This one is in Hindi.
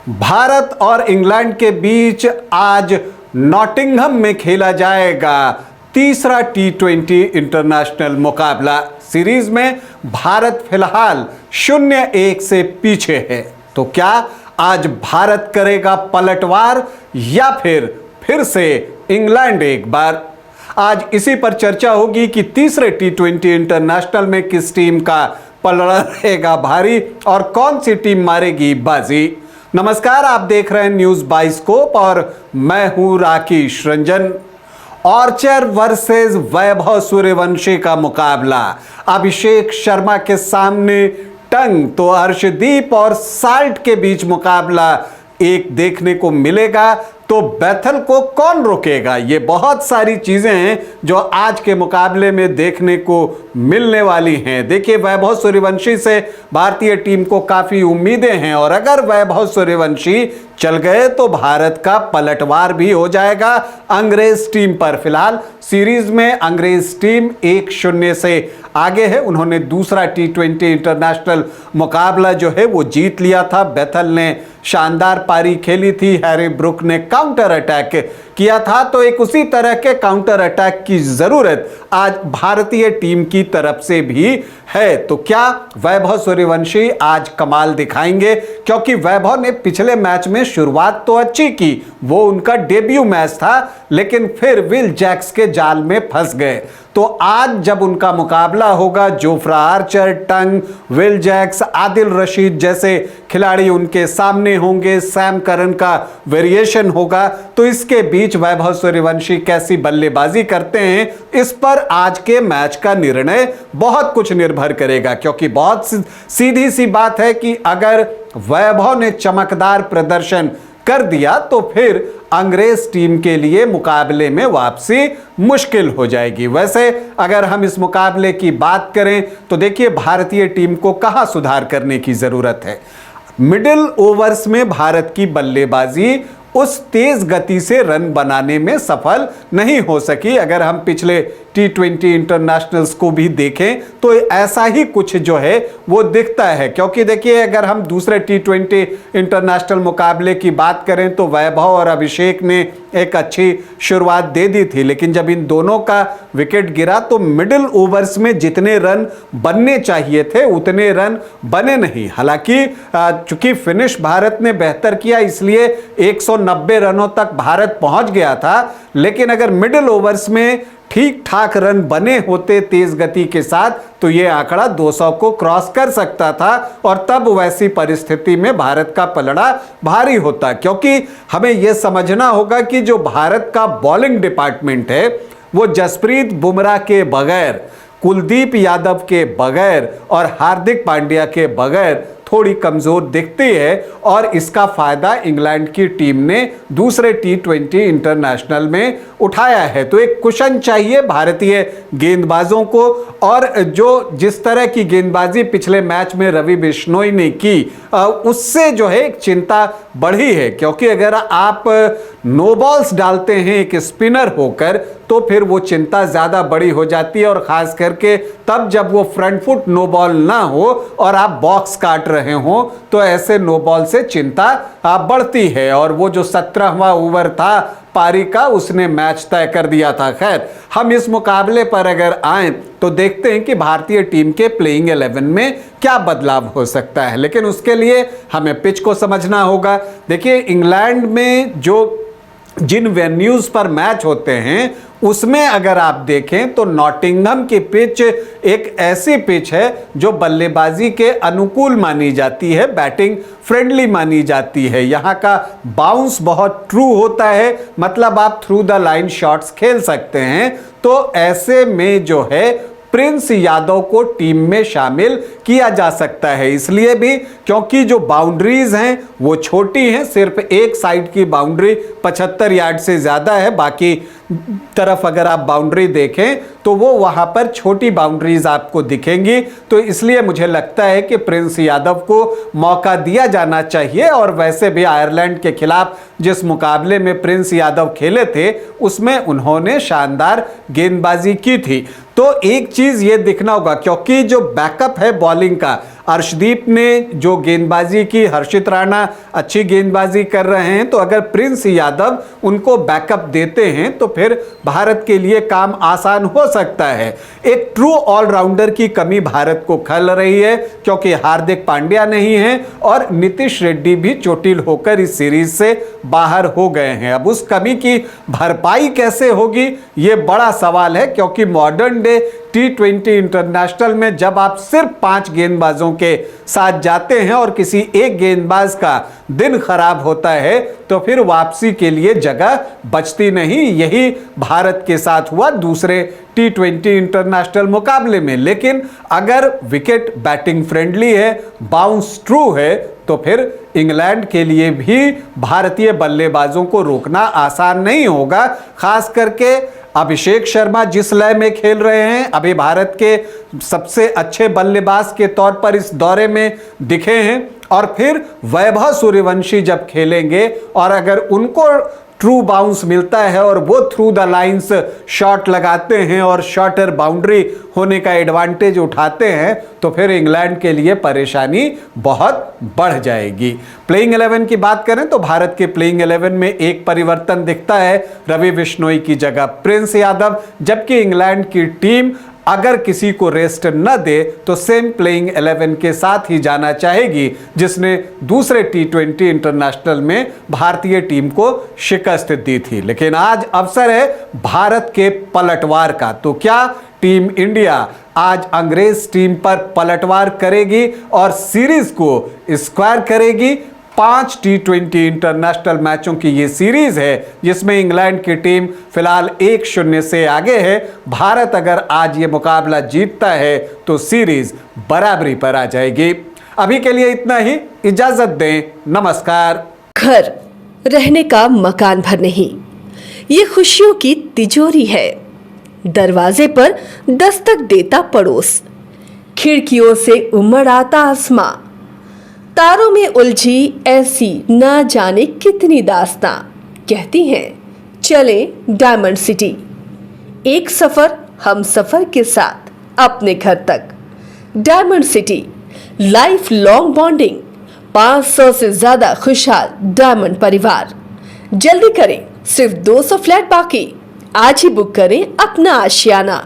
भारत और इंग्लैंड के बीच आज नॉटिंघम में खेला जाएगा तीसरा T20 इंटरनेशनल मुकाबला। सीरीज में भारत फिलहाल 0-1 से पीछे है। तो क्या आज भारत करेगा पलटवार या फिर से इंग्लैंड एक बार? आज इसी पर चर्चा होगी कि तीसरे T20 इंटरनेशनल में किस टीम का पलड़ा रहेगा भारी और कौन सी टीम मारेगी बाजी। नमस्कार, आप देख रहे हैं न्यूज़ बाइस्कोप और मैं हूं राकेश रंजन। आर्चर वर्सेस वैभव सूर्यवंशी का मुकाबला। अभिषेक शर्मा के सामने टंग तो अर्शदीप और साल्ट के बीच मुकाबला एक देखने को मिलेगा। तो बैथल को कौन रोकेगा? ये बहुत सारी चीजें हैं जो आज के मुकाबले में देखने को मिलने वाली हैं। देखिए, वैभव सूर्यवंशी से भारतीय टीम को काफी उम्मीदें हैं और अगर वैभव सूर्यवंशी चल गए तो भारत का पलटवार भी हो जाएगा अंग्रेज टीम पर। फिलहाल सीरीज में अंग्रेज टीम 1-0 से आगे है। उन्होंने दूसरा T20 इंटरनेशनल मुकाबला जो है वो जीत लिया था। बैथल ने शानदार पारी खेली थी, हैरी ब्रुक ने काउंटर अटैक किया था। तो एक उसी तरह के काउंटर अटैक की जरूरत आज भारतीय टीम की तरफ से भी है। तो क्या वैभव सूर्यवंशी आज कमाल दिखाएंगे? क्योंकि वैभव ने पिछले मैच में शुरुआत तो अच्छी की, वो उनका डेब्यू मैच था, लेकिन फिर विल जैक्स के जाल में फंस गए। तो आज जब उनका मुकाबला होगा, Jofra Archer, tongue, Will Jacks, Adil Rashid जैसे खिलाड़ी उनके सामने होंगे, सैम करन का वेरिएशन होगा, तो इसके बीच वैभव सूर्यवंशी कैसी बल्लेबाजी करते हैं, इस पर आज के मैच का निर्णय बहुत कुछ निर्भर करेगा। क्योंकि बहुत सीधी सी बात है कि अगर वैभव ने चमकदार प्रदर्शन कर दिया तो फिर अंग्रेज टीम के लिए मुकाबले में वापसी मुश्किल हो जाएगी। वैसे अगर हम इस मुकाबले की बात करें तो देखिए, भारतीय टीम को कहां सुधार करने की जरूरत है। मिडिल ओवर्स में भारत की बल्लेबाजी उस तेज गति से रन बनाने में सफल नहीं हो सकी। अगर हम पिछले T20 इंटरनेशनल्स को भी देखें तो ऐसा ही कुछ जो है वो दिखता है। क्योंकि देखिए, अगर हम दूसरे T20 इंटरनेशनल मुकाबले की बात करें तो वैभव और अभिषेक ने एक अच्छी शुरुआत दे दी थी, लेकिन जब इन दोनों का विकेट गिरा तो मिडिल ओवर्स में जितने रन बनने चाहिए थे उतने रन बने नहीं। हालांकि चूंकि फिनिश भारत ने बेहतर किया इसलिए 190 रनों तक भारत पहुंच गया था, लेकिन अगर मिडिल ओवर्स में ठीक ठाक रन बने होते तेज गति के साथ तो यह आंकड़ा 200 को क्रॉस कर सकता था और तब वैसी परिस्थिति में भारत का पलड़ा भारी होता। क्योंकि हमें यह समझना होगा कि जो भारत का बॉलिंग डिपार्टमेंट है वो जसप्रीत बुमराह के बगैर, कुलदीप यादव के बगैर और हार्दिक पांड्या के बगैर थोड़ी कमजोर दिखती है और इसका फायदा इंग्लैंड की टीम ने दूसरे T20 इंटरनेशनल में उठाया है। तो एक कुशन चाहिए भारतीय गेंदबाजों को, और जो जिस तरह की गेंदबाजी पिछले मैच में रवि बिश्नोई ने की उससे जो है एक चिंता बढ़ी है। क्योंकि अगर आप नो बॉल्स डालते हैं एक स्पिनर होकर तो फिर वो चिंता ज्यादा बड़ी हो जाती है, और खास करके तब जब वो फ्रंट फुट नो बॉल ना हो और आप बॉक्स काट रहे हो तो ऐसे नो बॉल से चिंता बढ़ती है। और वो जो 17वां ओवर था पारी का, उसने मैच तय कर दिया था। खैर, हम इस मुकाबले पर अगर आए तो देखते हैं कि भारतीय टीम के प्लेइंग 11 में क्या बदलाव हो सकता है, लेकिन उसके लिए हमें पिच को समझना होगा। देखिए, इंग्लैंड में जिन वेन्यूज पर मैच होते हैं उसमें अगर आप देखें तो नॉटिंघम की पिच एक ऐसी पिच है जो बल्लेबाजी के अनुकूल मानी जाती है, बैटिंग फ्रेंडली मानी जाती है। यहाँ का बाउंस बहुत ट्रू होता है, मतलब आप थ्रू द लाइन शॉट्स खेल सकते हैं। तो ऐसे में जो है प्रिंस यादव को टीम में शामिल किया जा सकता है, इसलिए भी क्योंकि जो बाउंड्रीज हैं वो छोटी हैं। सिर्फ एक साइड की बाउंड्री 75 यार्ड से ज़्यादा है, बाकी तरफ अगर आप बाउंड्री देखें तो वो वहां पर छोटी बाउंड्रीज आपको दिखेंगी। तो इसलिए मुझे लगता है कि प्रिंस यादव को मौका दिया जाना चाहिए। और वैसे भी आयरलैंड के खिलाफ जिस मुकाबले में प्रिंस यादव खेले थे उसमें उन्होंने शानदार गेंदबाजी की थी। तो एक चीज ये दिखना होगा, क्योंकि जो बैकअप है बॉलिंग का, अर्शदीप ने जो गेंदबाजी की, हर्षित राणा अच्छी गेंदबाजी कर रहे हैं, तो अगर प्रिंस यादव उनको बैकअप देते हैं तो फिर भारत के लिए काम आसान हो सकता है। एक ट्रू ऑलराउंडर की कमी भारत को खल रही है क्योंकि हार्दिक पांड्या नहीं है और नीतीश रेड्डी भी चोटिल होकर इस सीरीज से बाहर हो गए हैं। अब उस कमी की भरपाई कैसे होगी, ये बड़ा सवाल है, क्योंकि मॉडर्न डे T20 इंटरनेशनल में जब आप सिर्फ 5 गेंदबाजों के साथ जाते हैं और किसी एक गेंदबाज का दिन खराब होता है तो फिर वापसी के लिए जगह बचती नहीं। यही भारत के साथ हुआ दूसरे T20 इंटरनेशनल मुकाबले में। लेकिन अगर विकेट बैटिंग फ्रेंडली है, बाउंस ट्रू है, तो फिर इंग्लैंड के लिए भी भारतीय बल्लेबाजों को रोकना आसान नहीं होगा। खास करके अभिषेक शर्मा जिस लय में खेल रहे हैं, अभी भारत के सबसे अच्छे बल्लेबाज के तौर पर इस दौरे में दिखे हैं, और फिर वैभव सूर्यवंशी जब खेलेंगे और अगर उनको ट्रू बाउंस मिलता है और वो थ्रू द लाइंस शॉट लगाते हैं और शॉर्टर बाउंड्री होने का एडवांटेज उठाते हैं, तो फिर इंग्लैंड के लिए परेशानी बहुत बढ़ जाएगी। प्लेइंग 11 की बात करें तो भारत के प्लेइंग 11 में एक परिवर्तन दिखता है, रवि बिश्नोई की जगह प्रिंस यादव, जबकि इंग्लैंड की टीम अगर किसी को रेस्ट न दे तो सेम प्लेइंग 11 के साथ ही जाना चाहेगी जिसने दूसरे T20 इंटरनेशनल में भारतीय टीम को शिकस्त दी थी। लेकिन आज अवसर है भारत के पलटवार का। तो क्या टीम इंडिया आज अंग्रेज टीम पर पलटवार करेगी और सीरीज को स्क्वायर करेगी? 5 T20 इंटरनेशनल मैचों की ये सीरीज है जिसमें इंग्लैंड की टीम फिलहाल 1-0 से आगे है। भारत अगर आज ये मुकाबला जीतता है तो सीरीज बराबरी पर आ जाएगी। अभी के लिए इतना ही, इजाजत दें, नमस्कार। घर रहने का मकान भर नहीं, ये खुशियों की तिजोरी है। दरवाजे पर दस्तक देता पड़ोस, खिड़कियों से उमड़ आता आसमां, तारों में उलझी ऐसी ना जाने कितनी दास्तां। कहती हैं चले डायमंड सिटी, एक सफर हम सफर के साथ अपने घर तक। Diamond city, life long bonding, 500 से ज्यादा खुशहाल डायमंड परिवार। जल्दी करें, सिर्फ 200 फ्लैट बाकी। आज ही बुक करें अपना आशियाना।